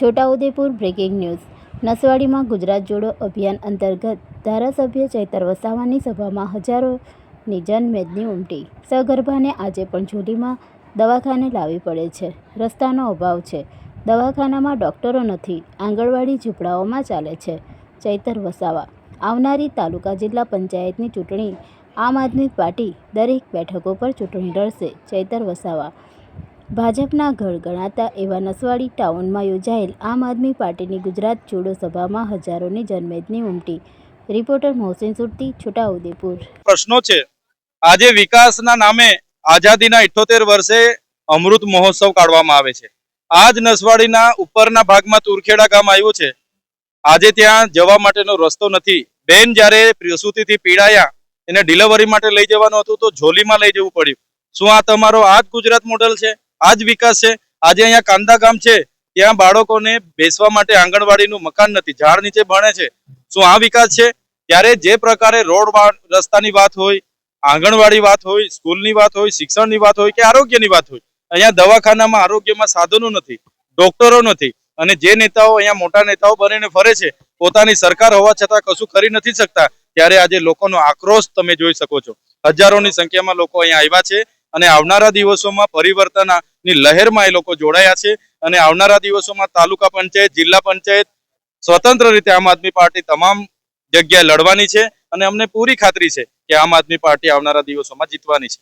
Chhota Udepur breaking news. નસવાડીમાં ગુજરાત જોડો અભિયાન અંતર્ગત ધારાસભ્ય ચૈતર વસાવાની સભામાં હજારોની જનમેદની ઉમટી. સગર્ભાને આજે પણ ઝૂંટીમાં દવાખાને લાવવી પડે છે. રસ્તાનો અભાવ છે. દવાખાનામાં ડોક્ટરો નથી. આંગણવાડી ઝૂંપડાઓમાં ચાલે છે. ચૈતર વસાવા. આવનારી તાલુકા જિલ્લા પંચાયતની ચૂંટણી આમ આદમી પાર્ટી દરેક બેઠકો પર ચૂંટણી લડશે. ચૈતર વસાવા. ભાજપના ગઢ ગણાતા એવા નસવાડી ટાઉનમાં યોજાયેલ આમ આદમી પાર્ટીની ગુજરાત જોડો સભામાં હજારોની જનમેદની ઉમટી. રિપોર્ટર મોહસિન સુરતી, છોટાઉદેપુર. પ્રશ્નો છે. આજે વિકાસના નામે આઝાદીના 78 વર્ષે અમૃત મહોત્સવ કાઢવામાં આવે છે. આજ નસવાડીના ઉપરના ભાગમાં તુરખેડા ગામ આવ્યું છે. આજે ત્યાં જવા માટેનો રસ્તો નથી. બેન જ્યારે પ્રસૂતિથી પીડાયા, એને ડિલિવરી માટે લઈ જવાનું હતું તો ઝોલીમાં લઈ જવું પડ્યું. શું આ તમારો આ જ ગુજરાત મોડલ છે? આ જ વિકાસ છે? આજે અહીંયા કાંદા ગામ છે, ત્યાં બાળકોને બેસવા માટે આંગણવાડીનું મકાન નથી, ઝાડ નીચે ભણે છે. શું આ વિકાસ છે? ત્યારે જે પ્રકારે રોડ રસ્તાની વાત હોય, આંગણવાડી વાત હોય, સ્કૂલની વાત હોય, શિક્ષણની વાત હોય કે આરોગ્યની વાત હોય, અહીંયા દવાખાનામાં આરોગ્યમાં સાધનો નથી, ડોક્ટરો નથી. અને જે નેતાઓ અહીંયા મોટા નેતાઓ બનીને ફરે છે, પોતાની સરકાર હોવા છતાં કશું કરી નથી શકતા, ત્યારે આજે લોકોનો આક્રોશ તમે જોઈ શકો છો. હજારોની સંખ્યામાં લોકો અહીંયા આવ્યા છે અને આવનારા દિવસોમાં પરિવર્તનની લહેરમાં એ લોકો જોડાયા છે. અને આવનારા દિવસોમાં તાલુકા પંચાયત, જિલ્લા પંચાયત સ્વતંત્ર રીતે આમ આદમી પાર્ટી તમામ જગ્યાએ લડવાની છે અને અમને પૂરી ખાતરી છે કે આમ આદમી પાર્ટી આવનારા દિવસોમાં જીતવાની છે.